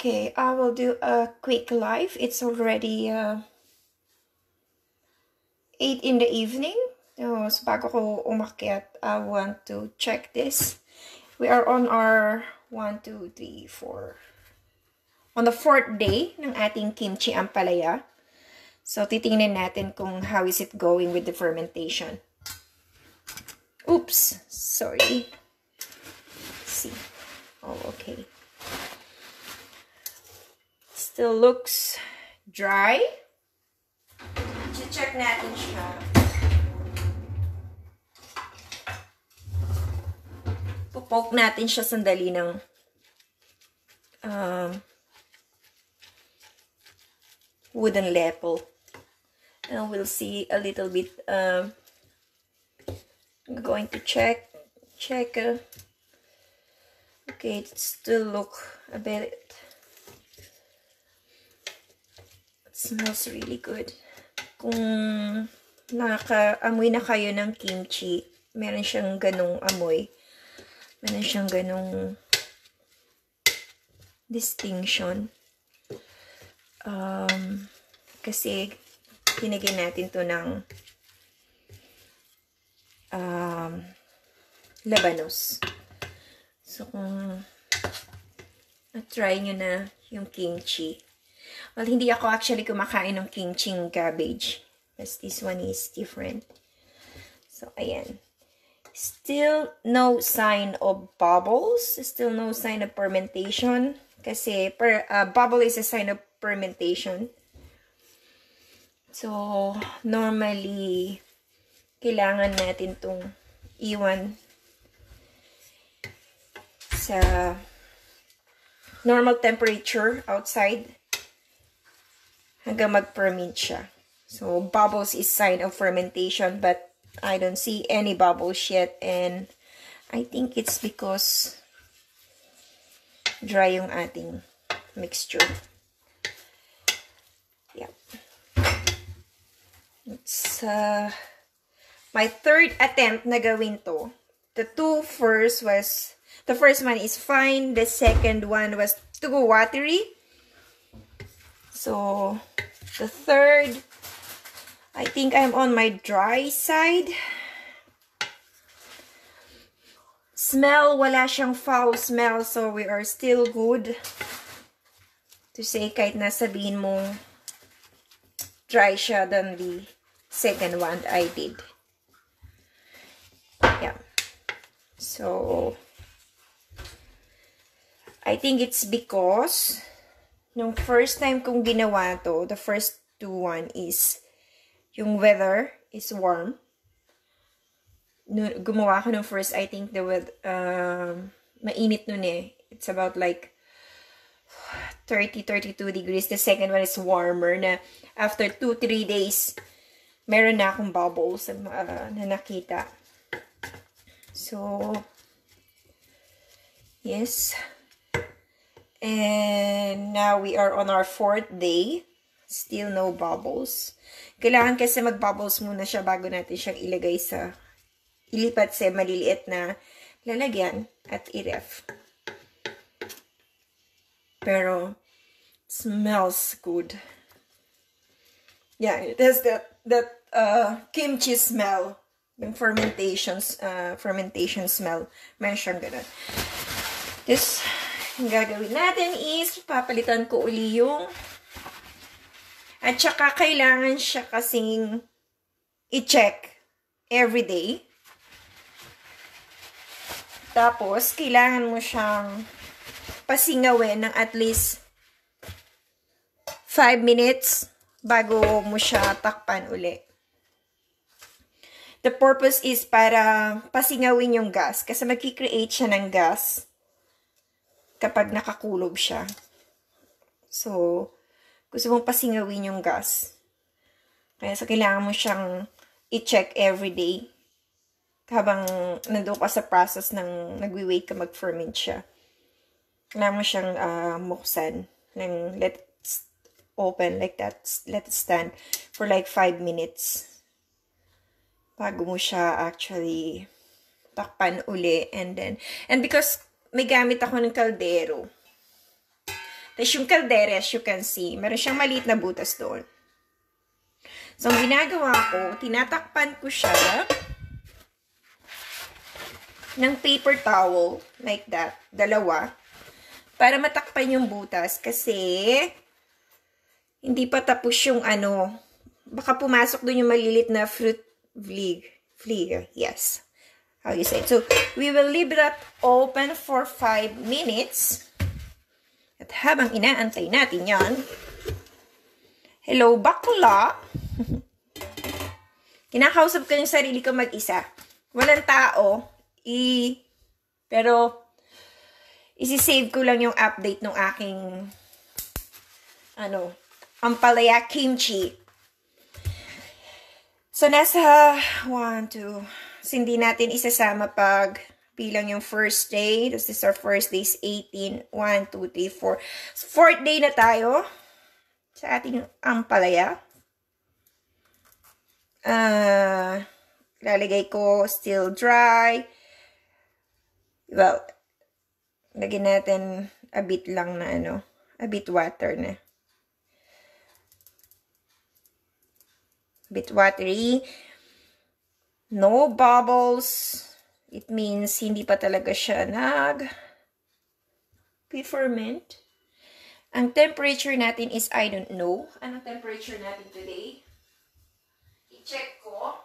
Okay, I will do a quick live. It's already 8 in the evening. So bago ko umakyat, I want to check this. We are on our 1, 2, 3, 4. On the 4th day ng ating kimchi ampalaya. So titingnan natin kung how is it going with the fermentation. Oops, sorry. Let's see. Oh, okay. Still looks dry. Check natin siya. Poke natin siya sandali ng wooden lepel. And we'll see a little bit. I'm going to check. Okay, it still look a bit. It smells really good. Kung nakaamoy na kayo ng kimchi, meron siyang ganong amoy. Meron siyang ganong distinction. Kasi pinagyan natin to ng labanos. So kung na-try nyo na yung kimchi. Well, hindi ako actually kumakain ng kimchi cabbage. Because this one is different. So, ayan. Still no sign of bubbles. Still no sign of fermentation. Kasi bubble is a sign of fermentation. So, normally, kailangan natin itong iwan sa normal temperature outside hanggang mag-ferment siya. So, bubbles is sign of fermentation, but I don't see any bubbles yet, and I think it's because dry yung ating mixture. Yeah. It's my third attempt na gawin to. The first one is fine, the second one was too watery. So, the third, I think I'm on my dry side. Smell, wala siyang foul smell, so we are still good. To say, kahit nasabihin mong dry siya than the second one I did. Yeah. So, I think it's because nung first time kong ginawa to, the first one is yung weather is warm. Gumawa ko nung first, I think the weather, mainit nun eh. It's about like 30-32 degrees. The second one is warmer na after 2-3 days, meron na akong bubbles na nakita. So, yes. And now we are on our 4th day. Still no bubbles. Kailangan kasi mag-bubbles muna siya bago natin siyang ilipat sa maliliit na lalagyan at i-ref. Pero, smells good. Yeah, it has that kimchi smell. Yung fermentation smell. Meron siyang ganun. This, yung gagawin natin is, papalitan ko uli yung, at saka kailangan siya kasing i-check every day. Tapos, kailangan mo siyang pasingawin ng at least 5 minutes bago mo siya takpan uli. The purpose is para pasingawin yung gas. Kasi magki-create siya ng gas kapag nakakulob siya. So, gusto mong pasingawin yung gas. Kaya so, kailangan mo siyang i-check every day. Habang nandun ka sa process ng nagwi-wait ka mag-ferment siya. Kailangan mo siyang muksan. Let it open like that. Let it stand for like 5 minutes. Bago mo siya actually takpan uli. And because may gamit ako ng kaldero. Tapos yung kaldera, as you can see, meron siyang maliit na butas doon. So, ang ginagawa ko, tinatakpan ko siya ng paper towel, like that, dalawa, para matakpan yung butas, kasi hindi pa tapos yung ano, baka pumasok doon yung malilit na fruit fly, yes, how you say it. So, we will leave that open for 5 minutes. At habang inaantay natin yan, hello, bakla! Kinakausap ko yung sarili ko mag-isa. Walang tao, pero, isi-save ko lang yung update ng aking, ampalaya kimchi. So, nasa 1, 2, hindi natin isasama pag bilang yung first day. This is our first day is 18. 1, 2, 3, 4. So, 4th day na tayo sa ating ampalaya. Lalagay ko still dry. Well, lagyan natin a bit lang na a bit water na. A bit watery. No bubbles. It means hindi pa talaga siya nag-ferment. Ang temperature natin is, I don't know. Anong temperature natin today? I-check ko.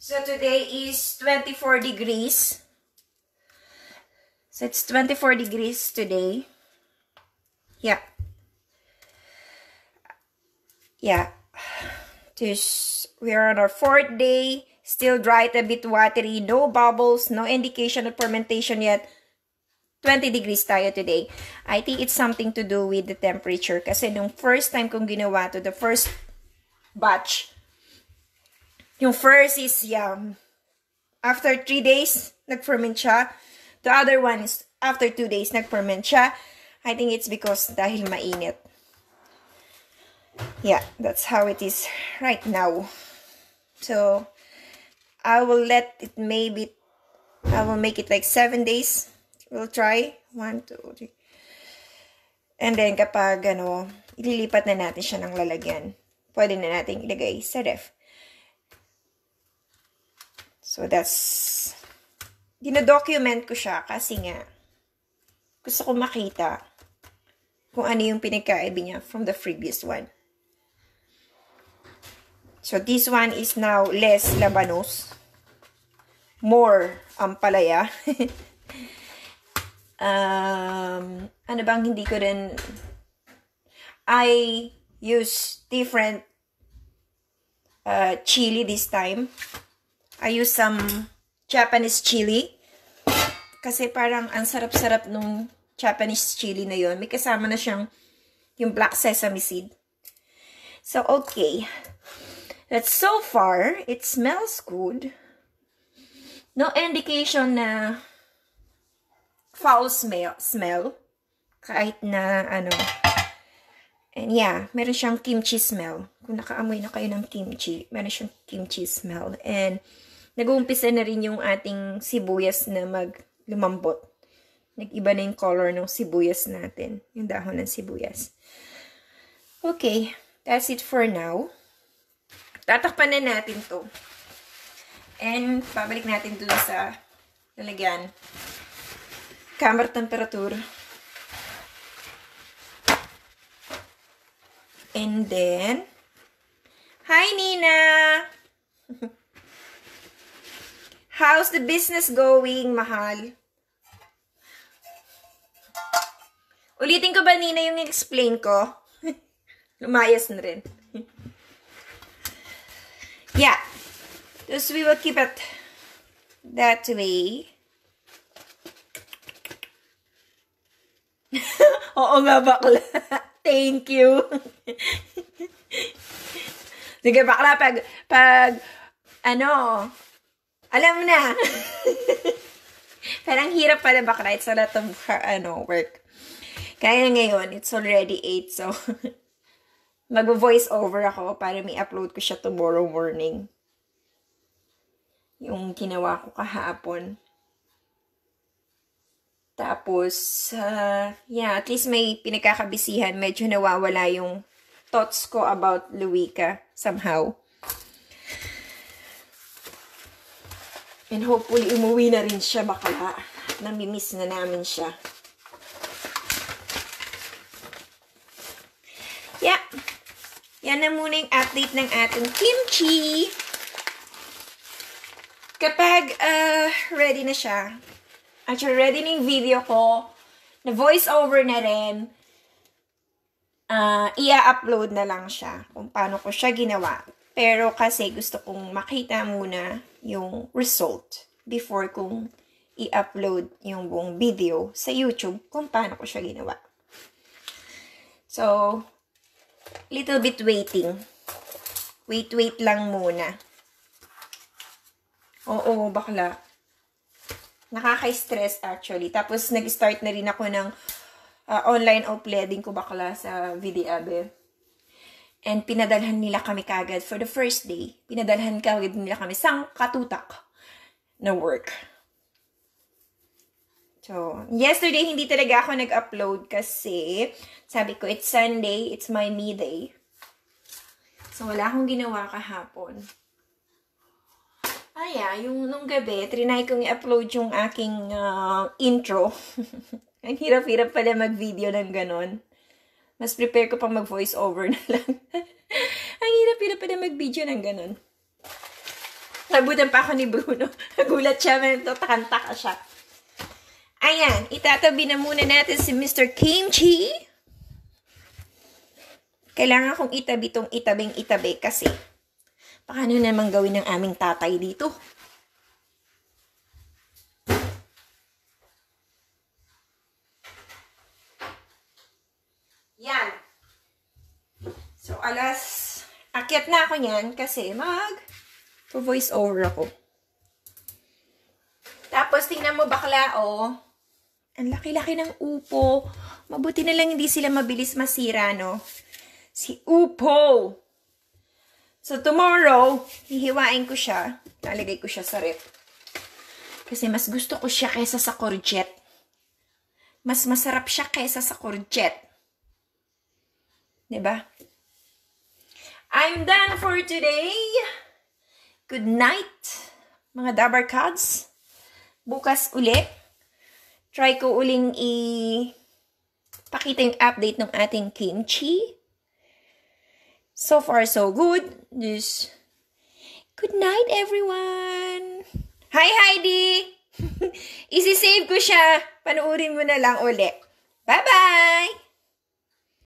So, today is 24 degrees. So, it's 24 degrees today. Yeah. Yeah. We are on our 4th day. Still dry, a bit watery. No bubbles. No indication of fermentation yet. 20 degrees tayo today. I think it's something to do with the temperature. Kasi nung first time kong ginawa to, the first batch, yung first is, after 3 days, nag-ferment siya. The other one is, after 2 days, nag-ferment siya. I think it's because dahil mainit. Yeah, that's how it is right now. So, I will let it I will make it like 7 days. We'll try. 1, 2, 3. And then, kapag, ililipat na natin siya ng lalagyan, pwede na natin ilagay sa ref. So, that's, dinodocument ko siya kasi nga, gusto ko makita kung ano yung pinagkaiba niya from the previous one. So, this one is now less labanos. More ampalaya. Ano bang hindi ko rin, I use different chili this time. I use some Japanese chili. Kasi parang ang sarap-sarap nung Japanese chili na yon. May kasama na siyang yung black sesame seed. So, okay. That's so far, it smells good. No indication na foul smell. Kahit na And yeah, meron siyang kimchi smell. Kung nakaamoy na kayo ng kimchi, meron siyang kimchi smell. And nag-uumpisa na rin yung ating sibuyas na lumambot. Nag-iba na yung color ng sibuyas natin. Yung dahon ng sibuyas. Okay, that's it for now. Tatakpan na natin to. And pabalik natin dun sa lalagyan. Camera temperature. And then, hi Nina! How's the business going, mahal? Ulitin ko ba, Nina, yung explain ko? Lumayas na rin. Yeah. So we will keep it that way. Oo nga, bakla. Thank you. Sige, bakla, alam mo na. Parang hirap pala bakla. It's a lot of, work. Kaya ngayon, it's already 8, so mag-voice over ako para may upload ko siya tomorrow morning. Yung ginawa ko kahapon. Tapos, at least may pinagkakabisihan. Medyo nawawala yung thoughts ko about Luika somehow. And hopefully, umuwi na rin siya bakla. Namimiss na namin siya. Yeah. Yan na muna yung update ng ating kimchi. Kapag ready na siya, actually ready na yung video ko, na voice over na rin, i-upload na lang siya kung paano ko siya ginawa. Pero kasi gusto kong makita muna yung result before kong i-upload yung buong video sa YouTube kung paano ko siya ginawa. So, little bit waiting. Wait lang muna. Oo, bakla. Nakaka-stress actually. Tapos, nag-start na rin ako ng online uploading ko bakla sa Videabe. And pinadalhan nila kami kagad for the first day. Pinadalhan kagad nila kami sang katutak na work. So, yesterday, hindi talaga ako nag-upload kasi sabi ko, it's Sunday, it's my me day. So, wala akong ginawa kahapon. Nung gabi, trinay kong i-upload yung aking intro. Ang hirap-hirap pala mag-video ng ganon. Mas prepare ko pang mag-voice over na lang. Ang hirap-hirap pala mag-video ng ganon. Nabutan pa ako ni Bruno. Nagulat siya, takanta ka siya. Ayan, itatabi na muna natin si Mr. Kimchi. Kailangan kong itabi itong itabing-itabi kasi paano naman gawin ng aming tatay dito? Yan. So, akyat na ako niyan kasi voice over ako. Tapos, tingnan mo bakla, ang laki-laki ng upo. Mabuti na lang hindi sila mabilis masira, no? Si upo. So, tomorrow, hihiwain ko siya. Lalagay ko siya sa rep. Kasi mas gusto ko siya kaysa sa courgette. Mas masarap siya kaysa sa courgette. Diba? I'm done for today. Good night, mga Dabarkads. Bukas uli. Try ko uling pakita yung update ng ating kimchi. So far, so good. Just good night, everyone. Hi, Heidi. Isi-save ko siya. Panuorin mo na lang uli. Bye-bye.